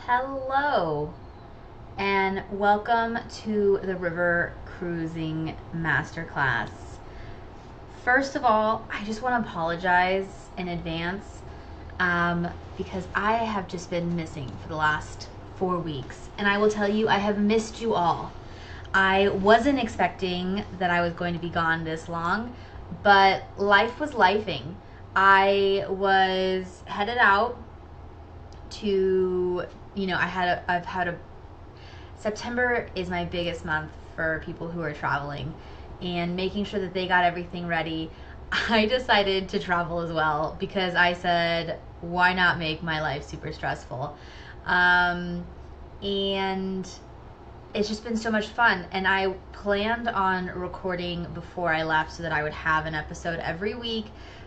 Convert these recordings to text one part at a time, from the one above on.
Hello, and welcome to the River Cruising Masterclass. First of all, I just want to apologize in advance because I have just been missing for the last 4 weeks, and I will tell you, I have missed you all. I wasn't expecting that I was going to be gone this long, but life was lifing. I was headed out to, I've had a September is my biggest month for people who are traveling and making sure that they got everything ready. I decided to travel as well because I said, why not make my life super stressful? And it's just been so much fun. And I planned on recording before I left so that I would have an episode every week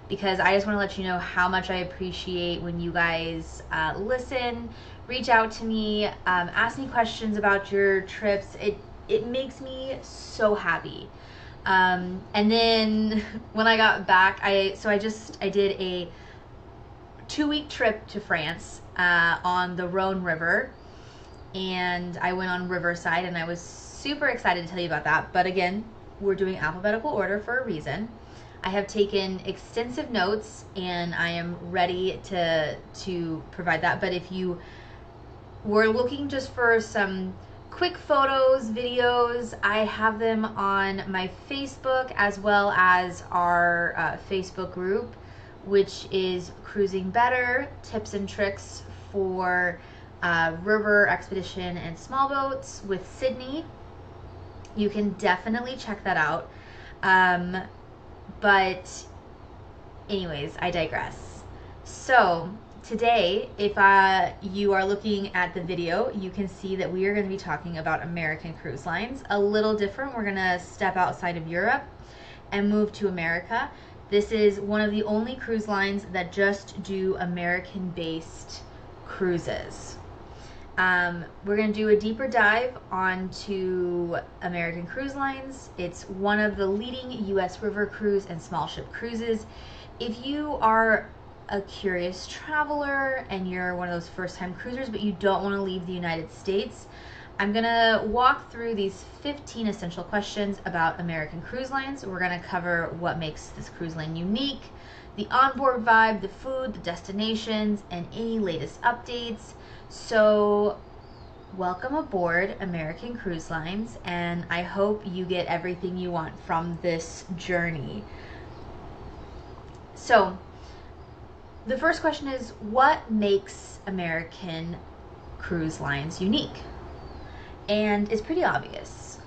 because I just want to let you know how much I appreciate when you guys listen, reach out to me, ask me questions about your trips. It makes me so happy. And then when I got back, I did a 2-week trip to France on the Rhone River, and I went on Riverside, and I was super excited to tell you about that. But again, we're doing alphabetical order for a reason. I have taken extensive notes, and I am ready to provide that. But if you were looking just for some quick photos, videos, I have them on my Facebook as well as our Facebook group, which is Cruising Better, Tips and Tricks for river expedition and small boats with Sydney. You can definitely check that out. But anyways, I digress. So today, if you are looking at the video, you can see that we are going to be talking about American cruise lines. A little different. We're going to step outside of Europe and move to America. This is one of the only cruise lines that just do American-based cruises. We're going to do a deeper dive onto American Cruise Lines. It's one of the leading U.S. river cruise and small ship cruises. If you are a curious traveler and you're one of those first-time cruisers but you don't want to leave the United States, I'm going to walk through these 15 essential questions about American Cruise Lines. We're going to cover what makes this cruise line unique, the onboard vibe, the food, the destinations, and any latest updates. So welcome aboard American Cruise Lines, and I hope you get everything you want from this journey. So the first question is, what makes American Cruise Lines unique? And it's pretty obvious.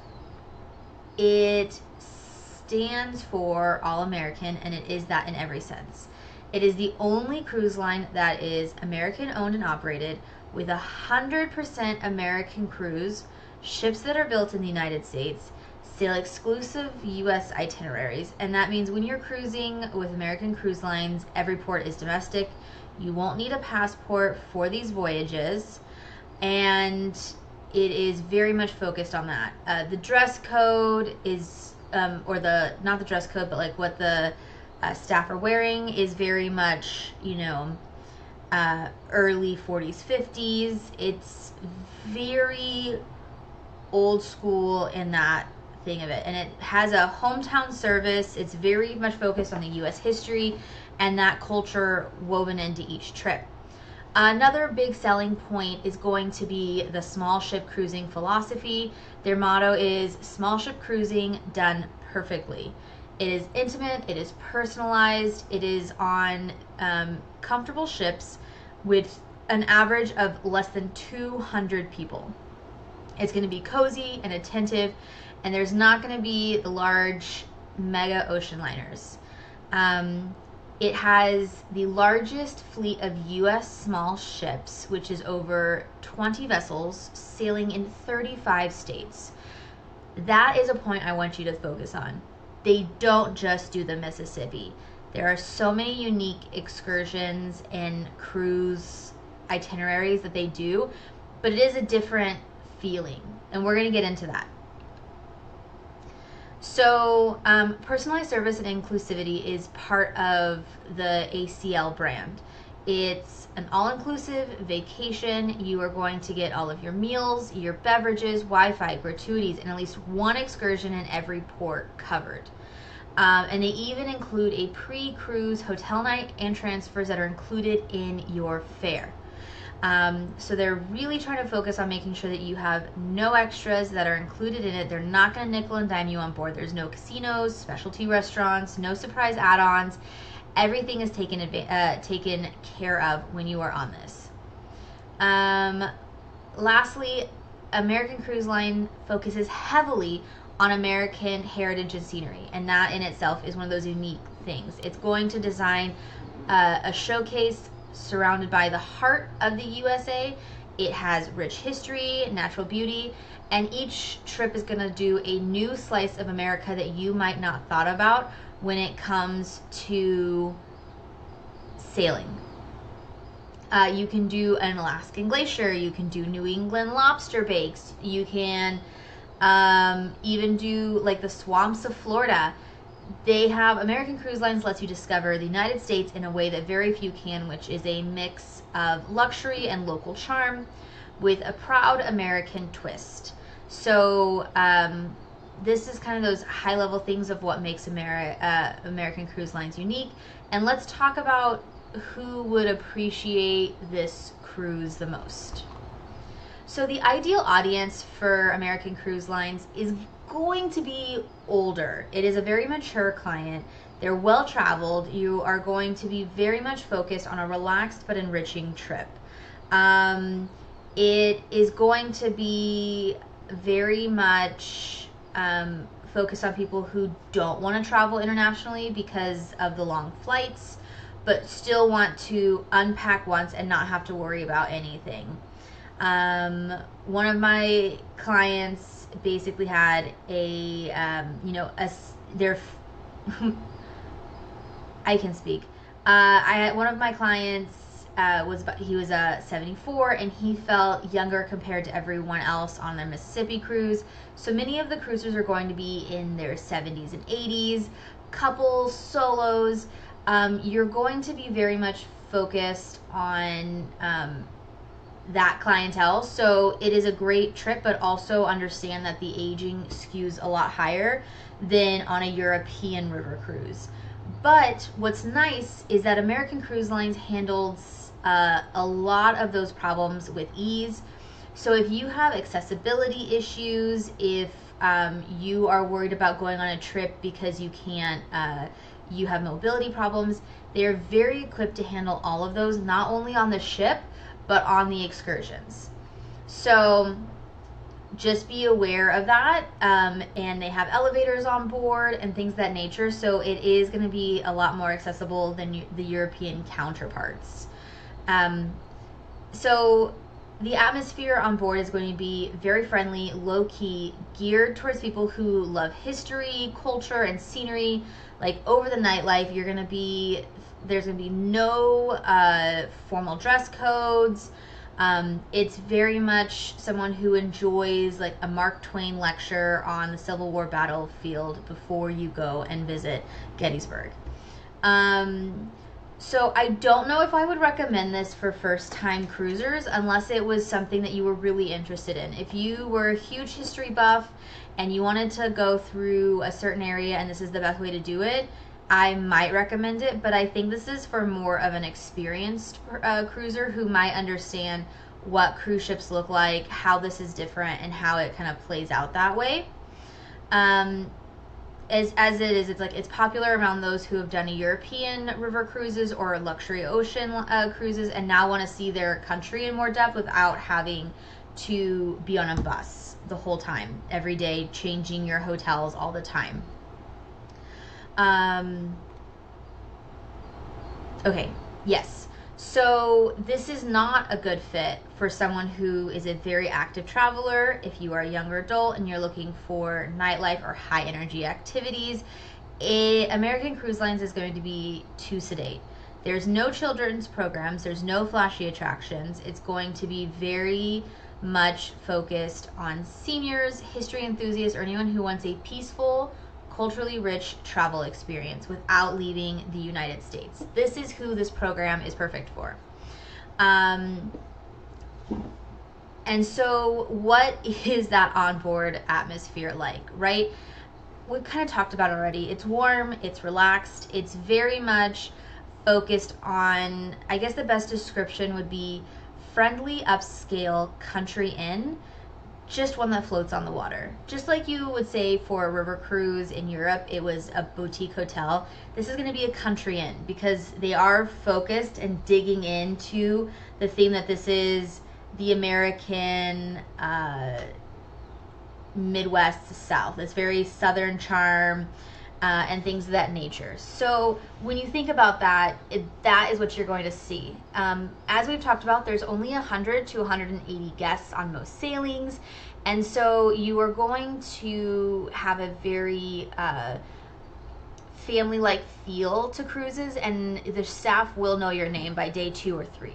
It stands for all American, and it is that in every sense. It is the only cruise line that is American owned and operated, with 100% American crews, ships that are built in the United States, sail exclusive U.S. itineraries. And that means when you're cruising with American Cruise Lines, every port is domestic. You won't need a passport for these voyages, and it is very much focused on that. The dress code is, not the dress code, but like what the staff are wearing is very much, early 40s, 50s. It's very old school in that thing of it. And it has a hometown service. It's very much focused on the U.S. history and that culture woven into each trip. Another big selling point is going to be the small ship cruising philosophy. Their motto is small ship cruising done perfectly. It is intimate, it is personalized, it is on comfortable ships with an average of less than 200 people. It's going to be cozy and attentive, and there's not going to be the large mega ocean liners. It has the largest fleet of U.S. small ships, which is over 20 vessels sailing in 35 states. That is a point I want you to focus on. They don't just do the Mississippi. There are so many unique excursions and cruise itineraries that they do, but it is a different feeling, and we're going to get into that. So personalized service and inclusivity is part of the ACL brand. It's an all-inclusive vacation. You are going to get all of your meals, your beverages, Wi-Fi, gratuities, and at least one excursion in every port covered. And they even include a pre-cruise hotel night and transfers that are included in your fare. So they're really trying to focus on making sure that you have no extras that are included in it. They're not going to nickel and dime you on board. There's no casinos, specialty restaurants, no surprise add-ons. Everything is taken care of when you are on this. Lastly, American Cruise Line focuses heavily on American heritage and scenery, and that in itself is one of those unique things. It's going to design a showcase surrounded by the heart of the USA. It has rich history, natural beauty, and each trip is going to do a new slice of America that you might not thought about when it comes to sailing. You can do an Alaskan glacier, you can do New England lobster bakes, you can even do like the swamps of Florida. They have, American Cruise Lines lets you discover the United States in a way that very few can, which is a mix of luxury and local charm with a proud American twist. So this is kind of those high level things of what makes American Cruise Lines unique. And let's talk about who would appreciate this cruise the most. So the ideal audience for American Cruise Lines is going to be older. It is a very mature client. They're well traveled. You are going to be very much focused on a relaxed but enriching trip. It is going to be very much focused on people who don't want to travel internationally because of the long flights, but still want to unpack once and not have to worry about anything. One of my clients basically had I can speak. I had one of my clients he was 74, and he felt younger compared to everyone else on the Mississippi cruise. So many of the cruisers are going to be in their 70s and 80s, couples, solos. You're going to be very much focused on that clientele. So it is a great trip, but also understand that the aging skews a lot higher than on a European river cruise. But what's nice is that American Cruise Lines handles a lot of those problems with ease. So if you have accessibility issues, if you are worried about going on a trip because you can't, you have mobility problems, they're very equipped to handle all of those, not only on the ship, but on the excursions. So just be aware of that. And they have elevators on board and things of that nature. So it is going to be a lot more accessible than the European counterparts. So the atmosphere on board is going to be very friendly, low-key, geared towards people who love history, culture, and scenery. Like over the nightlife, there's going to be no formal dress codes. It's very much someone who enjoys like a Mark Twain lecture on the Civil War battlefield before you go and visit Gettysburg. So I don't know if I would recommend this for first-time cruisers unless it was something that you were really interested in. If you were a huge history buff and you wanted to go through a certain area and this is the best way to do it, I might recommend it, but I think this is for more of an experienced cruiser who might understand what cruise ships look like, how this is different, and how it kind of plays out that way. As it is, it's popular around those who have done a European river cruises or luxury ocean cruises and now want to see their country in more depth without having to be on a bus the whole time, every day, changing your hotels all the time. Okay, yes. So this is not a good fit for someone who is a very active traveler. If you are a younger adult and you're looking for nightlife or high energy activities, American Cruise Lines is going to be too sedate. There's no children's programs, there's no flashy attractions. It's going to be very much focused on seniors, history enthusiasts, or anyone who wants a peaceful, culturally rich travel experience without leaving the United States. This is who this program is perfect for. And so what is that onboard atmosphere like, right? We've kind of talked about it already. It's warm, it's relaxed, it's very much focused on, I guess the best description would be friendly, upscale country inn, just one that floats on the water. Just like you would say for a river cruise in Europe, it was a boutique hotel. This is going to be a country inn because they are focused and digging into the theme that this is the American Midwest to South. It's very Southern charm and things of that nature. So when you think about that, that is what you're going to see. As we've talked about, there's only 100 to 180 guests on most sailings. And so you are going to have a very family-like feel to cruises, and the staff will know your name by day 2 or 3.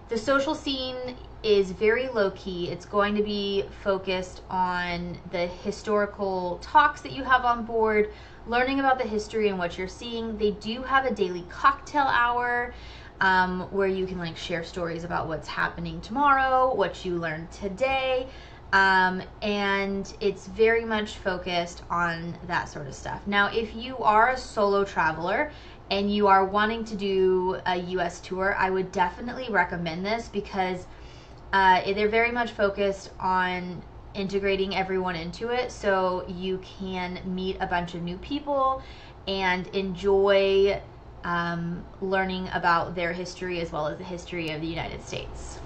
The social scene is very low-key. It's going to be focused on the historical talks that you have on board, learning about the history and what you're seeing. They do have a daily cocktail hour where you can like share stories about what's happening tomorrow, what you learned today, and it's very much focused on that sort of stuff. Now, if you are a solo traveler and you are wanting to do a US tour, I would definitely recommend this because they're very much focused on integrating everyone into it so you can meet a bunch of new people and enjoy learning about their history as well as the history of the United States.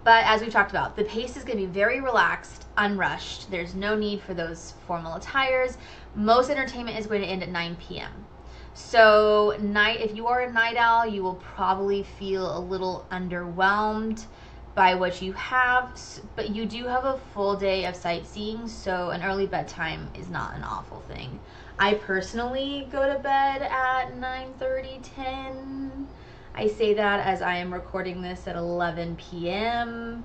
But as we've talked about, the pace is going to be very relaxed, unrushed. There's no need for those formal attires. Most entertainment is going to end at 9 p.m. So if you are a night owl, you will probably feel a little underwhelmed by what you have, but you do have a full day of sightseeing, so an early bedtime is not an awful thing. I personally go to bed at 9:30, 10. I say that as I am recording this at 11 p.m.,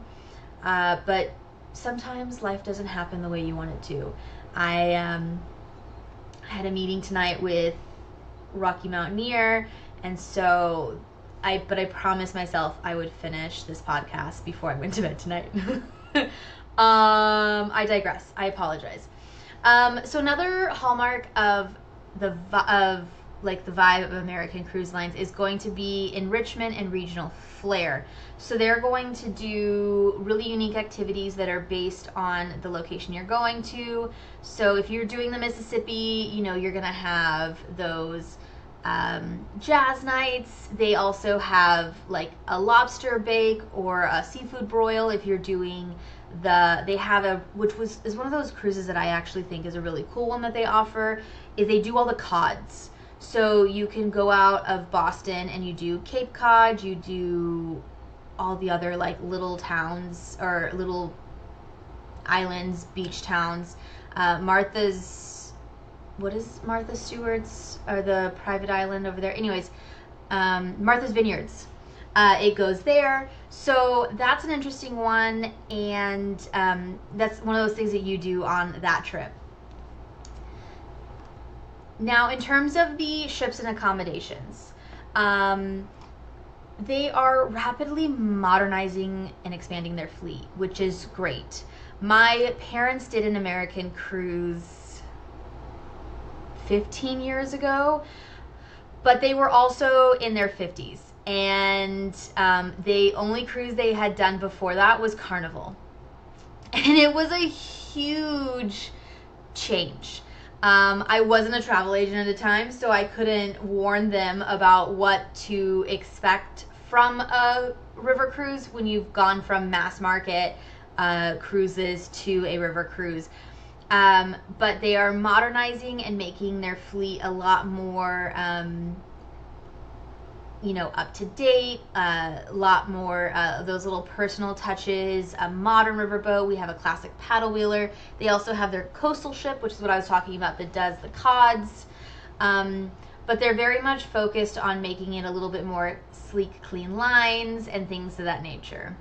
but sometimes life doesn't happen the way you want it to. I had a meeting tonight with Rocky Mountaineer, and so I promised myself I would finish this podcast before I went to bed tonight. I digress. I apologize. So another hallmark of the vibe of American Cruise Lines is going to be enrichment and regional flair. So they're going to do really unique activities that are based on the location you're going to. So if you're doing the Mississippi, you're gonna have those jazz nights. They also have like a lobster bake or a seafood broil. If you're doing they have which is one of those cruises that I actually think is a really cool one that they offer, is they do all the cods. So you can go out of Boston and you do Cape Cod, you do all the other like little towns or little islands, beach towns. What is Martha Stewart's, or the private island over there? Anyways, Martha's Vineyards. It goes there. So that's an interesting one, and that's one of those things that you do on that trip. Now, in terms of the ships and accommodations, they are rapidly modernizing and expanding their fleet, which is great. My parents did an American cruise 15 years ago, but they were also in their 50s, and the only cruise they had done before that was Carnival, and it was a huge change. I wasn't a travel agent at the time, so I couldn't warn them about what to expect from a river cruise when you've gone from mass market cruises to a river cruise. But they are modernizing and making their fleet a lot more, up to date, a lot more of those little personal touches. A modern riverboat. We have a classic paddle wheeler. They also have their coastal ship, which is what I was talking about, that does the cods. But they're very much focused on making it a little bit more sleek, clean lines and things of that nature.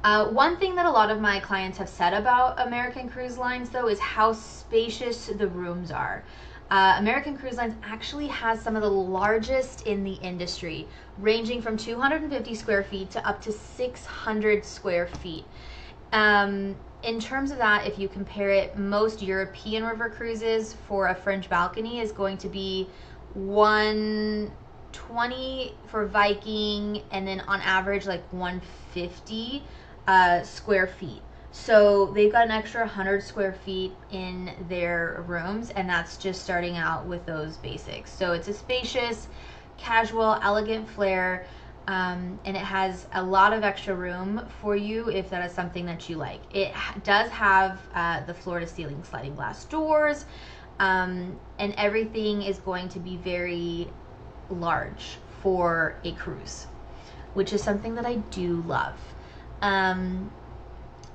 One thing that a lot of my clients have said about American Cruise Lines, though, is how spacious the rooms are. American Cruise Lines actually has some of the largest in the industry, ranging from 250 square feet to up to 600 square feet. In terms of that, if you compare it, most European river cruises for a French balcony is going to be 120 for Viking, and then on average like 150 square feet. So they've got an extra 100 square feet in their rooms, and that's just starting out with those basics. So it's a spacious, casual, elegant flair, and it has a lot of extra room for you if that is something that you like. It does have the floor-to-ceiling sliding glass doors, and everything is going to be very large for a cruise, which is something that I do love.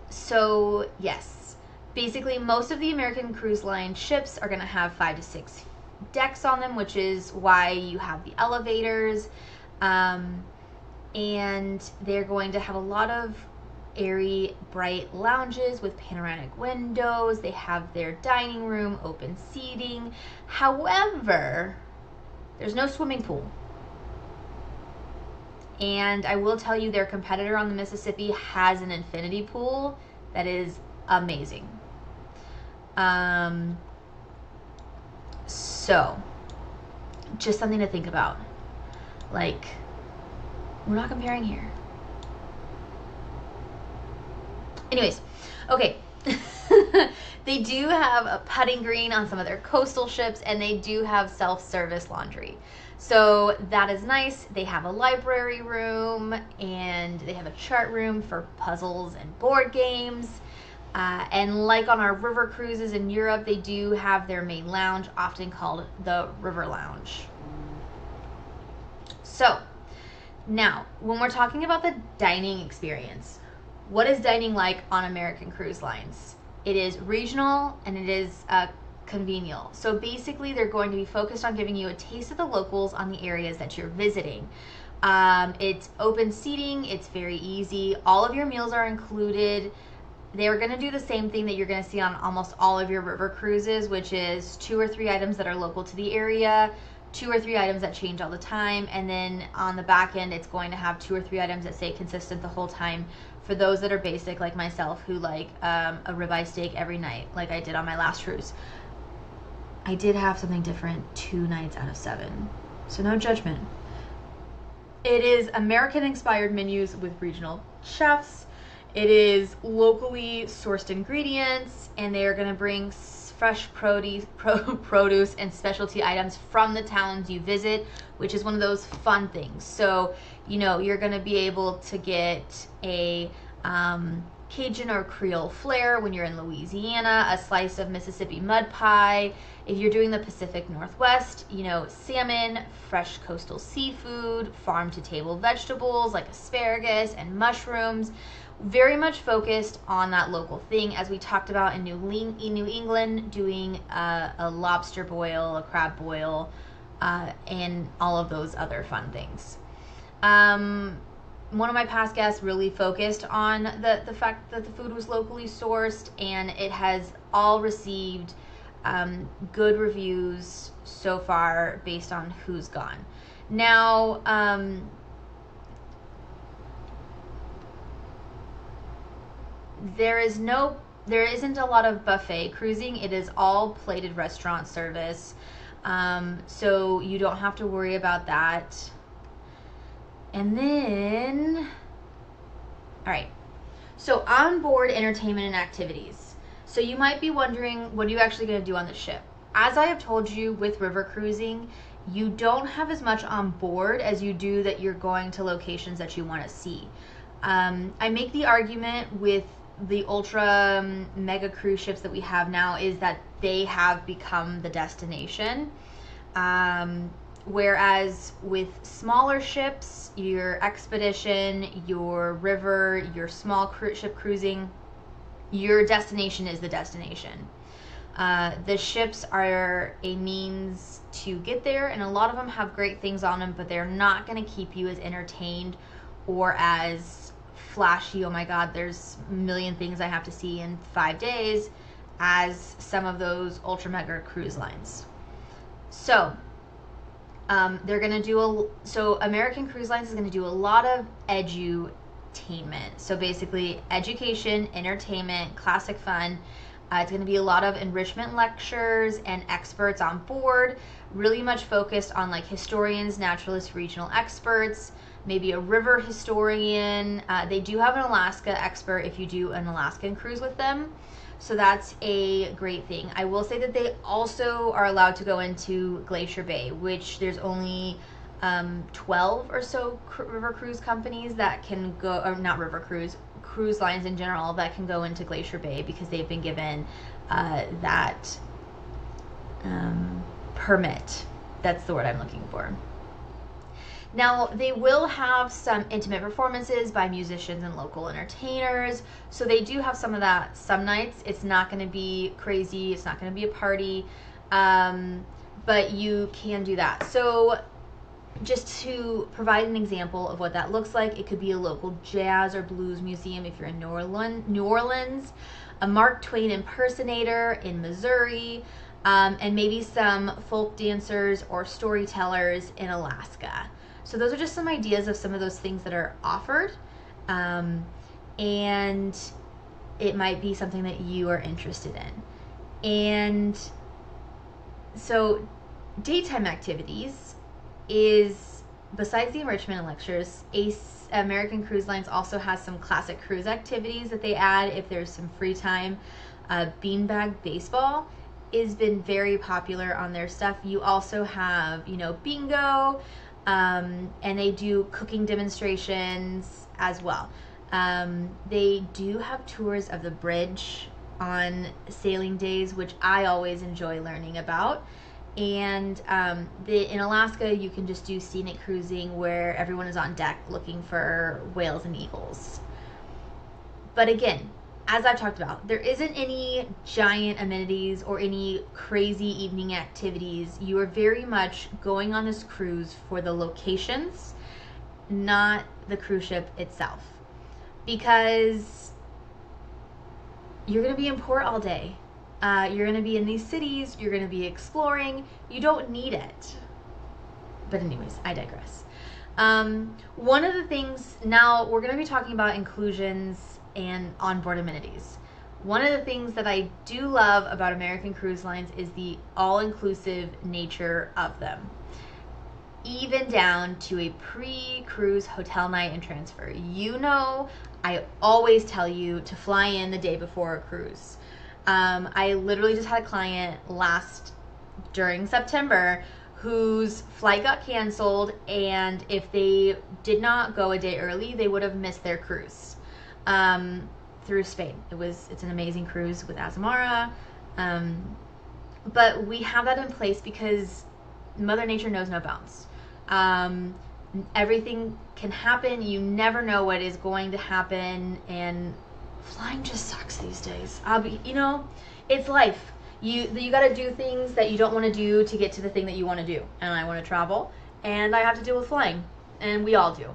So yes, basically most of the American Cruise Line ships are going to have 5 to 6 decks on them, which is why you have the elevators, and they're going to have a lot of airy, bright lounges with panoramic windows. They have their dining room, open seating. However, there's no swimming pool. And I will tell you, their competitor on the Mississippi has an infinity pool that is amazing. So, just something to think about. Like, we're not comparing here. Anyways, okay. They do have a putting green on some of their coastal ships, and they do have self-service laundry. So that is nice. They have a library room, and they have a chart room for puzzles and board games. And like on our river cruises in Europe, they do have their main lounge, often called the River Lounge. So now, when we're talking about the dining experience, what is dining like on American Cruise Lines? It is regional, and it is convenial. So basically, they're going to be focused on giving you a taste of the locals on the areas that you're visiting. It's open seating. It's very easy. All of your meals are included. They're going to do the same thing that you're going to see on almost all of your river cruises, which is 2 or 3 items that are local to the area, 2 or 3 items that change all the time, and then on the back end, it's going to have 2 or 3 items that stay consistent the whole time. For those that are basic like myself, who like a ribeye steak every night, like I did on my last cruise. I did have something different 2 nights out of 7, so no judgment. It is American-inspired menus with regional chefs. It is locally sourced ingredients, and they are going to bring fresh produce and specialty items from the towns you visit, which is one of those fun things. So, you know, you're going to be able to get a Cajun or Creole flair when you're in Louisiana, a slice of Mississippi mud pie. If you're doing the Pacific Northwest, you know, salmon, fresh coastal seafood, farm-to-table vegetables like asparagus and mushrooms. Very much focused on that local thing, as we talked about in New England, doing a lobster boil, a crab boil, and all of those other fun things. One of my past guests really focused on the fact that the food was locally sourced, and it has all received good reviews so far based on who's gone. Now, there isn't a lot of buffet cruising. It is all plated restaurant service, so you don't have to worry about that. And then, all right, so onboard entertainment and activities. So you might be wondering, what are you actually going to do on the ship? As I have told you with river cruising, you don't have as much on board as you do that you're going to locations that you want to see. I make the argument with the ultra mega cruise ships that we have now is that they have become the destination. Whereas with smaller ships, your expedition, your river, your small ship cruising, your destination is the destination. The ships are a means to get there, and a lot of them have great things on them, but they're not going to keep you as entertained or as flashy, oh my God, there's a million things I have to see in 5 days as some of those ultra mega cruise lines. So they're going to do so American Cruise Lines is going to do a lot of edutainment. So basically education, entertainment, classic fun. It's going to be a lot of enrichment lectures and experts on board, really much focused on like historians, naturalists, regional experts, maybe a river historian. They do have an Alaska expert if you do an Alaskan cruise with them. So that's a great thing. I will say that they also are allowed to go into Glacier Bay, which there's only 12 or so river cruise companies that can go, or not river cruise lines in general that can go into Glacier Bay because they've been given that permit. That's the word I'm looking for. Now, they will have some intimate performances by musicians and local entertainers. So they do have some of that some nights. It's not going to be crazy. It's not going to be a party. But you can do that. So just to provide an example of what that looks like, it could be a local jazz or blues museum if you're in New Orleans, a Mark Twain impersonator in Missouri, and maybe some folk dancers or storytellers in Alaska. So those are just some ideas of some of those things that are offered, and it might be something that you are interested in. And so daytime activities is, besides the enrichment and lectures, American Cruise Lines also has some classic cruise activities that they add if there's some free time. Beanbag baseball has been very popular on their stuff. You also have, bingo, and they do cooking demonstrations as well. They do have tours of the bridge on sailing days, which I always enjoy learning about. And in Alaska, you can just do scenic cruising where everyone is on deck looking for whales and eagles. But again, as I've talked about, there isn't any giant amenities or any crazy evening activities. You are very much going on this cruise for the locations, not the cruise ship itself. Because you're going to be in port all day. You're going to be in these cities. You're going to be exploring. You don't need it. But anyways, I digress. One of the things, now we're going to be talking about inclusions and onboard amenities. One of the things that I do love about American Cruise Lines is the all-inclusive nature of them. Even down to a pre-cruise hotel night and transfer. I always tell you to fly in the day before a cruise. I literally just had a client during September whose flight got canceled, and if they did not go a day early, they would have missed their cruise through Spain. It's an amazing cruise with Azamara, but we have that in place because Mother Nature knows no bounds. Everything can happen. You never know what is going to happen, and flying just sucks these days. It's life. You got to do things that you don't want to do to get to the thing that you want to do. And I want to travel, and I have to deal with flying, and we all do.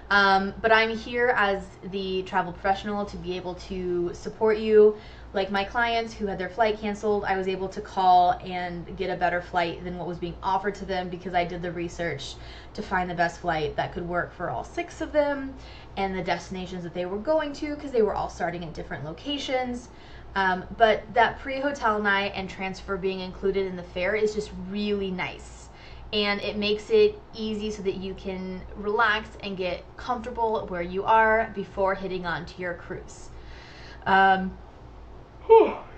But I'm here as the travel professional to be able to support you. Like my clients who had their flight canceled, I was able to call and get a better flight than what was being offered to them because I did the research to find the best flight that could work for all 6 of them and the destinations that they were going to, because they were all starting at different locations. But that pre-hotel night and transfer being included in the fare is just really nice. And it makes it easy so that you can relax and get comfortable where you are before hitting on to your cruise.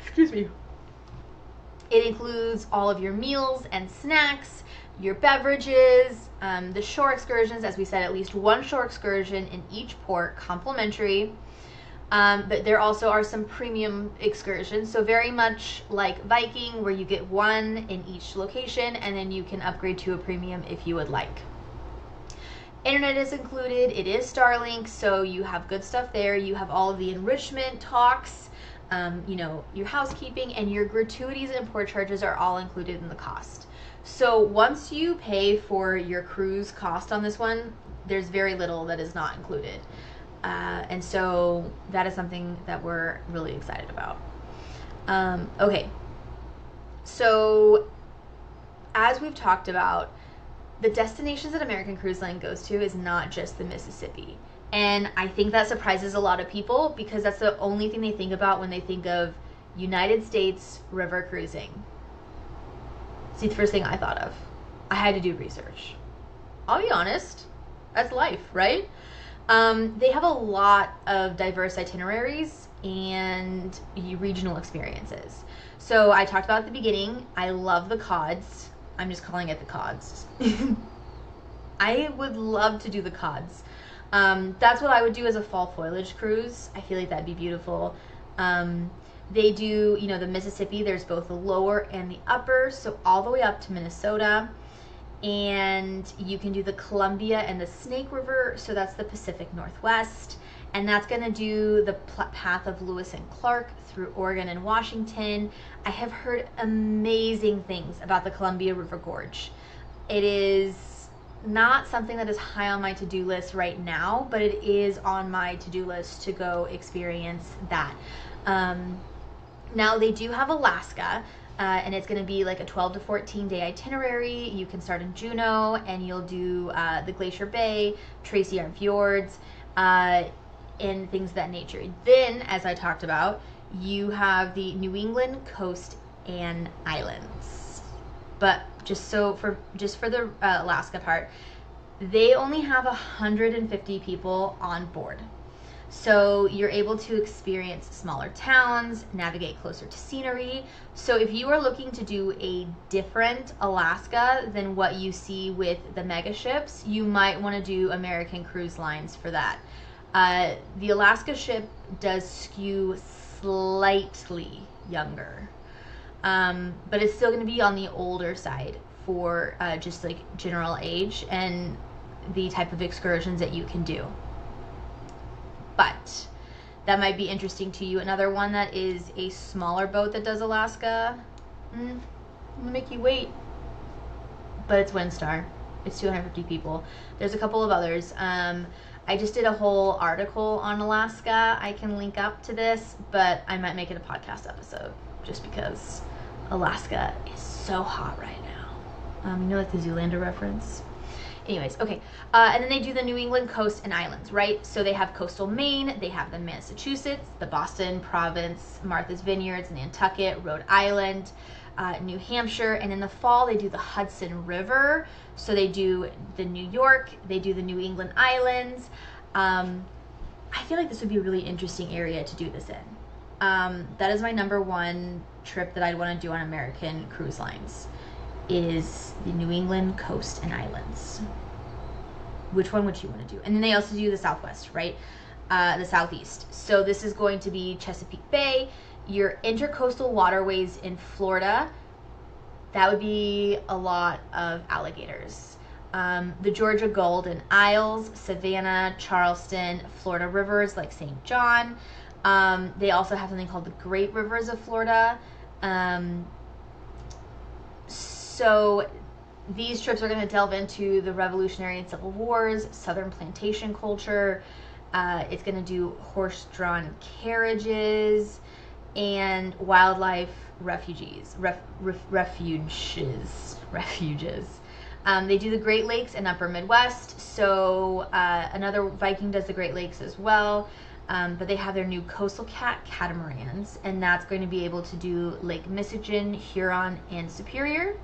Excuse me. It includes all of your meals and snacks, your beverages, the shore excursions. As we said, at least one shore excursion in each port, complimentary. But there also are some premium excursions. So very much like Viking, where you get one in each location, and then you can upgrade to a premium if you would like. Internet is included. It is Starlink, so you have good stuff there. You have all of the enrichment talks, your housekeeping, and your gratuities and port charges are all included in the cost. So once you pay for your cruise cost on this one, there's very little that is not included. And so that is something that we're really excited about. Okay, so as we've talked about, the destinations that American Cruise Line goes to is not just the Mississippi. And I think that surprises a lot of people because that's the only thing they think about when they think of United States river cruising. See, the first thing I thought of. I had to do research. I'll be honest, that's life, right? They have a lot of diverse itineraries and regional experiences. So I talked about at the beginning, I love the Cods. I'm just calling it the Cods. I would love to do the Cods. That's what I would do as a fall foliage cruise. I feel like that'd be beautiful. They do, the Mississippi, there's both the lower and the upper, so all the way up to Minnesota. And you can do the Columbia and the Snake River, so that's the Pacific Northwest. And that's going to do the path of Lewis and Clark through Oregon and Washington. I have heard amazing things about the Columbia River Gorge. It is not something that is high on my to-do list right now, but it is on my to-do list to go experience that. Now they do have Alaska, and it's going to be like a 12 to 14 day itinerary. You can start in Juneau and you'll do the Glacier Bay, Tracy Arm Fjords, and things of that nature. Then, as I talked about, you have the New England coast and islands. But just for the Alaska part, they only have 150 people on board. So you're able to experience smaller towns, navigate closer to scenery. So if you are looking to do a different Alaska than what you see with the mega ships, you might want to do American Cruise Lines for that. The Alaska ship does skew slightly younger, but it's still going to be on the older side for just like general age and the type of excursions that you can do. But that might be interesting to you. Another one that is a smaller boat that does Alaska. I'm gonna make you wait. But it's Windstar. It's 250 people. There's a couple of others. I just did a whole article on Alaska. I can link up to this, but I might make it a podcast episode just because Alaska is so hot right now. Like the Zoolander reference? Anyways, okay. And then they do the New England coast and islands, right? So they have coastal Maine, they have the Massachusetts, the Boston Province, Martha's Vineyards, Nantucket, Rhode Island, New Hampshire, and in the fall they do the Hudson River. So they do the New York, they do the New England Islands. I feel like this would be a really interesting area to do this in. That is my number one trip that I'd want to do on American Cruise Lines, is the New England coast and islands. Which one would you want to do? And then they also do the Southwest, right? The Southeast. So this is going to be Chesapeake Bay, your intercoastal waterways in Florida. That would be a lot of alligators. The Georgia Golden Isles, Savannah, Charleston, Florida rivers like St. John. They also have something called the Great Rivers of Florida. So these trips are going to delve into the Revolutionary and Civil Wars, Southern plantation culture. It's going to do horse-drawn carriages and wildlife refuges. They do the Great Lakes and Upper Midwest. So another Viking does the Great Lakes as well. But they have their new coastal catamarans, and that's going to be able to do Lake Michigan, Huron, and Superior.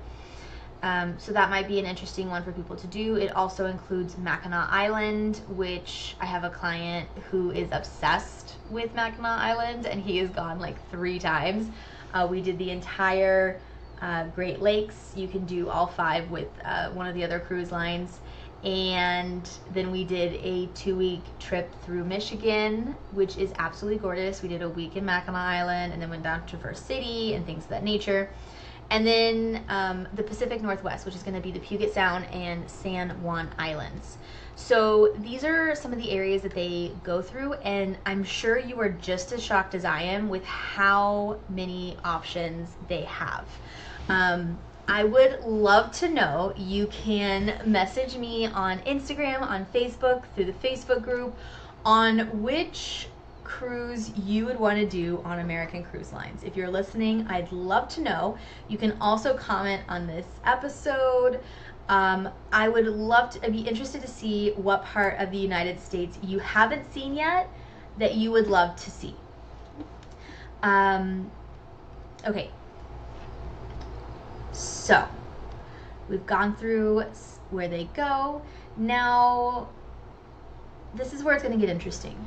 So that might be an interesting one for people to do. It also includes Mackinac Island, which I have a client who is obsessed with Mackinac Island, and he has gone like 3 times. We did the entire Great Lakes. You can do all 5 with one of the other cruise lines. And then we did a 2-week trip through Michigan, which is absolutely gorgeous. We did a week in Mackinac Island and then went down to Traverse City and things of that nature. And then the Pacific Northwest, which is going to be the Puget Sound and San Juan Islands. So these are some of the areas that they go through, and I'm sure you are just as shocked as I am with how many options they have. I would love to know. You can message me on Instagram, on Facebook, through the Facebook group, on which cruise you would want to do on American Cruise Lines. If you're listening, I'd love to know. You can also comment on this episode. I would I'd be interested to see what part of the United States you haven't seen yet that you would love to see. Okay. So, we've gone through where they go. Now, this is where it's going to get interesting.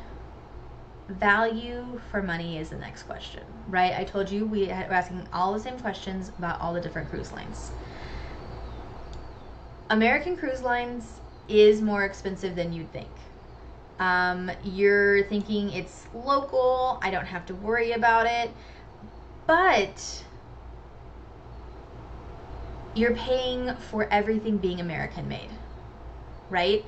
Value for money is the next question, right? I told you we're asking all the same questions about all the different cruise lines. American Cruise Lines is more expensive than you'd think. You're thinking it's local, I don't have to worry about it, but you're paying for everything being American made, right?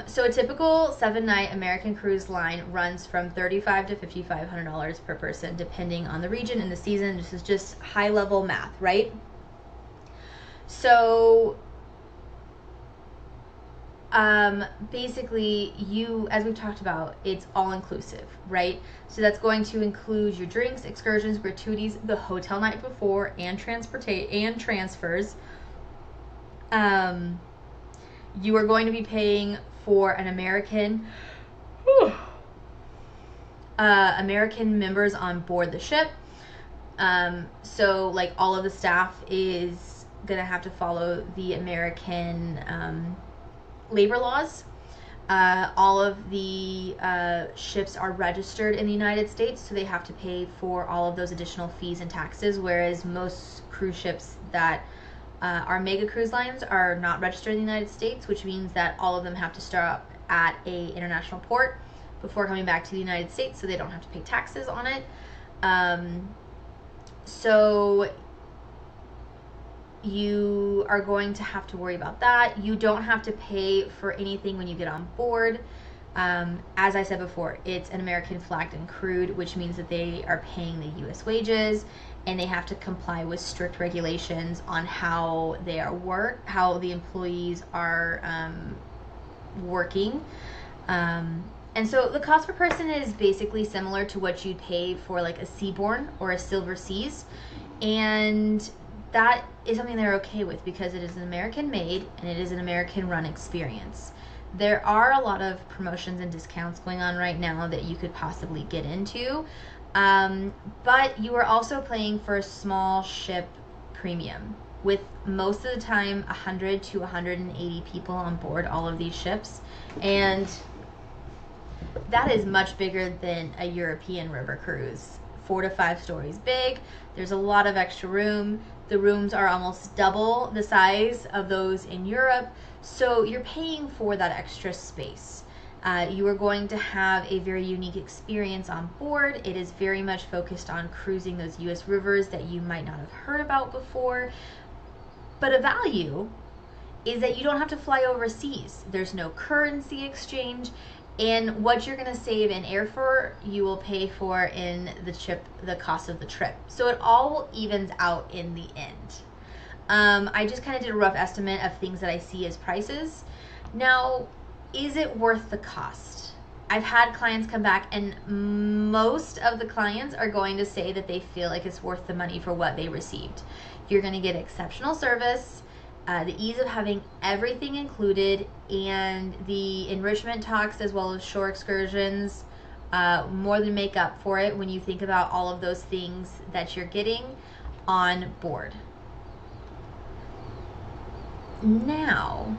So a typical 7-night American cruise line runs from $3,500 to $5,500 per person, depending on the region and the season. This is just high level math, right? So basically, as we've talked about, it's all inclusive, right? So that's going to include your drinks, excursions, gratuities, the hotel night before, and transfers. You are going to be paying for an American members on board the ship. So like all of the staff is gonna have to follow the American labor laws. All of the ships are registered in the United States, so they have to pay for all of those additional fees and taxes, whereas most cruise ships that our mega cruise lines are not registered in the United States, which means that all of them have to stop at a international port before coming back to the United States, so they don't have to pay taxes on it. So you are going to have to worry about that. You don't have to pay for anything when you get on board. As I said before, it's an American flagged and crewed, which means that they are paying the U.S. wages, and they have to comply with strict regulations on how the employees are working. And so the cost per person is basically similar to what you'd pay for like a Seabourn or a Silver Seas, and that is something they're okay with because it is an American made and it is an American run experience. There are a lot of promotions and discounts going on right now that you could possibly get into, but you are also paying for a small ship premium with most of the time 100 to 180 people on board all of these ships, and that is much bigger than a European river cruise. 4 to 5 stories big. There's a lot of extra room. The rooms are almost double the size of those in Europe, so you're paying for that extra space. You are going to have a very unique experience on board. It is very much focused on cruising those U.S. rivers that you might not have heard about before. But a value is that you don't have to fly overseas. There's no currency exchange. And what you're going to save in airfare, you will pay for in the cost of the trip. So it all evens out in the end. I just kind of did a rough estimate of things that I see as prices. Now, is it worth the cost? I've had clients come back, and most of the clients are going to say that they feel like it's worth the money for what they received. You're going to get exceptional service, the ease of having everything included, and the enrichment talks as well as shore excursions more than make up for it when you think about all of those things that you're getting on board. Now,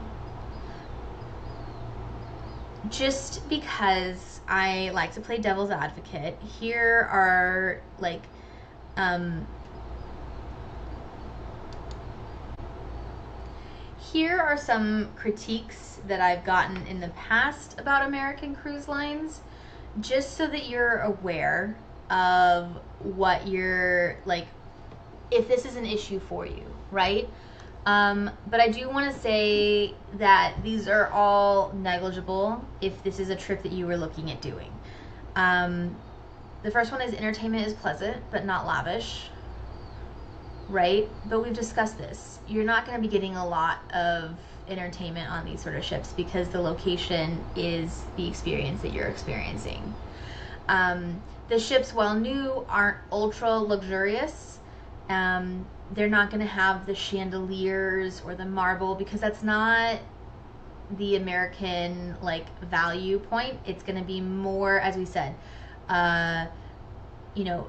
just because I like to play devil's advocate, here are here are some critiques that I've gotten in the past about American Cruise Lines, just so that you're aware of what you're like, if this is an issue for you, right? But I do want to say that these are all negligible if this is a trip that you were looking at doing. The first one is entertainment is pleasant, but not lavish, right? But we've discussed this. You're not going to be getting a lot of entertainment on these sort of ships because the location is the experience that you're experiencing. The ships, while new, aren't ultra luxurious. They're not going to have the chandeliers or the marble because that's not the American like value point. It's going to be more, as we said, you know,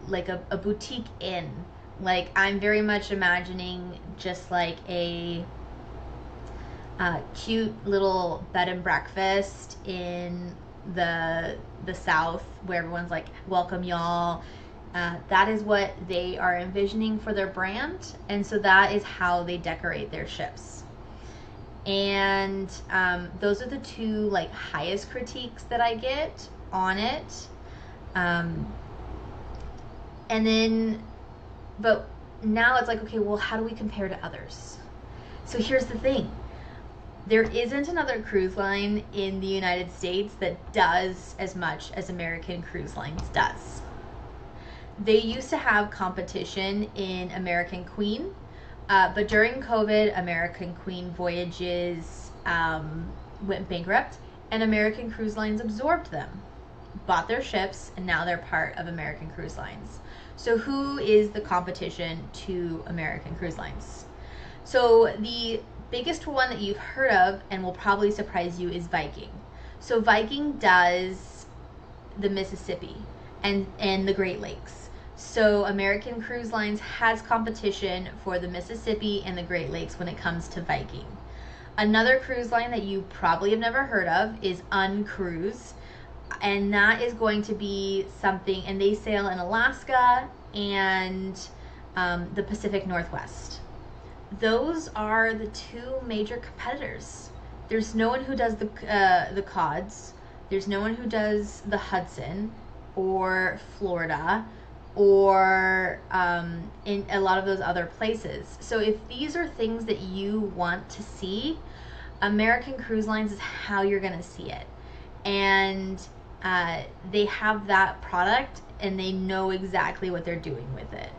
like a boutique inn. Like I'm very much imagining just like a cute little bed and breakfast in the South where everyone's like, welcome y'all. That is what they are envisioning for their brand, and so that is how they decorate their ships. And those are the two like highest critiques that I get on it. And then, but now it's like, okay, well, how do we compare to others? So here's the thing. There isn't another cruise line in the United States that does as much as American Cruise Lines does. They used to have competition in American Queen, but during COVID, American Queen voyages went bankrupt, and American Cruise Lines absorbed them, bought their ships, and now they're part of American Cruise Lines. So who is the competition to American Cruise Lines? So the biggest one that you've heard of and will probably surprise you is Viking. So Viking does the Mississippi and the Great Lakes. So American Cruise Lines has competition for the Mississippi and the Great Lakes when it comes to Viking. Another cruise line that you probably have never heard of is Uncruise, and that is going to be something, and they sail in Alaska and the Pacific Northwest. Those are the two major competitors. There's no one who does the Cods. There's no one who does the Hudson or Florida or in a lot of those other places. So if these are things that you want to see, American Cruise Lines is how you're going to see it. And they have that product and they know exactly what they're doing with it.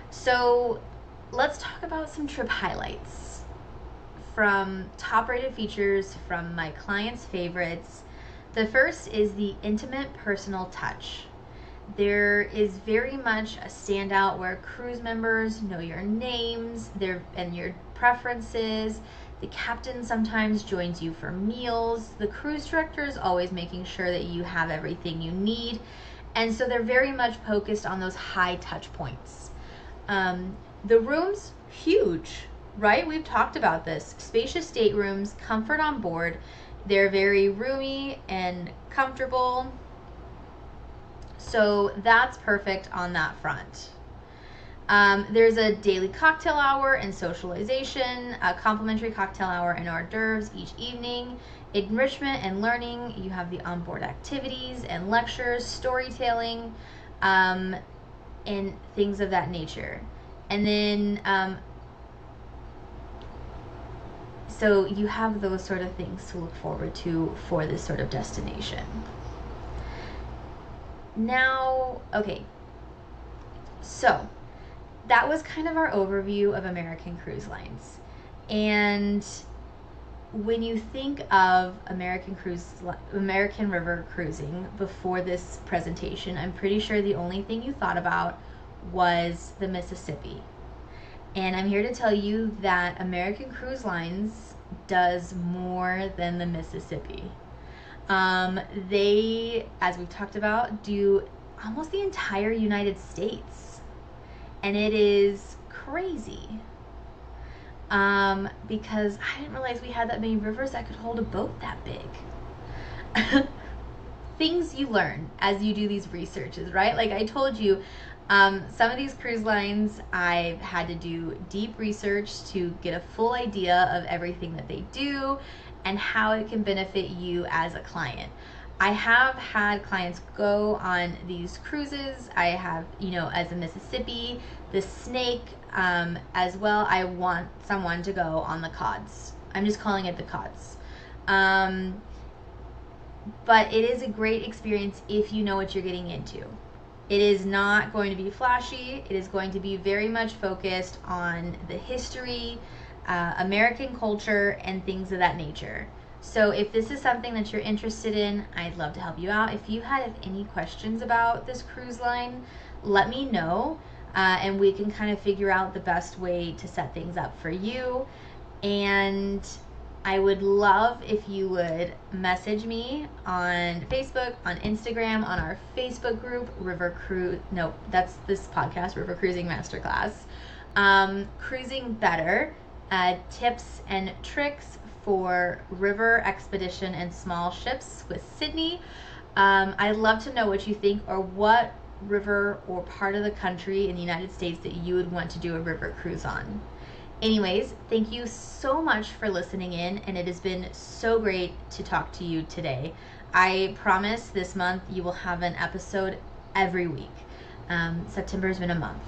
So let's talk about some trip highlights from top rated features from my clients' favorites. The first is the intimate personal touch. There is very much a standout where cruise members know your names and your preferences. The captain sometimes joins you for meals. The cruise director is always making sure that you have everything you need. And so they're very much focused on those high touch points. The rooms, huge, right? We've talked about this. Spacious staterooms, comfort on board. They're very roomy and comfortable. So that's perfect on that front. There's a daily cocktail hour and socialization, a complimentary cocktail hour and hors d'oeuvres each evening, enrichment and learning. You have the onboard activities and lectures, storytelling, and things of that nature. And then, so you have those sort of things to look forward to for this sort of destination. Now, okay, so that was kind of our overview of American Cruise Lines. And when you think of American river cruising before this presentation, I'm pretty sure the only thing you thought about was the Mississippi. And I'm here to tell you that American Cruise Lines does more than the Mississippi. They, as we've talked about, do almost the entire United States. And it is crazy. Because I didn't realize we had that many rivers that could hold a boat that big. Things you learn as you do these researches, right? Like I told you, some of these cruise lines, I've had to do deep research to get a full idea of everything that they do and how it can benefit you as a client. I have had clients go on these cruises. I have, as a Mississippi, the Snake, as well. I want someone to go on the Cods. I'm just calling it the Cods. But it is a great experience if you know what you're getting into. It is not going to be flashy. It is going to be very much focused on the history, American culture, and things of that nature. So if this is something that you're interested in, I'd love to help you out. If you have any questions about this cruise line, let me know, and we can kind of figure out the best way to set things up for you. And I would love if you would message me on Facebook, on Instagram, on our Facebook group, that's this podcast, River Cruising Masterclass. Cruising Better, tips and tricks for river expedition and small ships with Sydney. I'd love to know what you think, or what river or part of the country in the United States that you would want to do a river cruise on. Anyways, thank you so much for listening in, and it has been so great to talk to you today. I promise this month you will have an episode every week. September has been a month.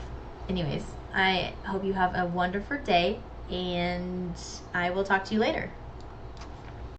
Anyways, I hope you have a wonderful day, and I will talk to you later.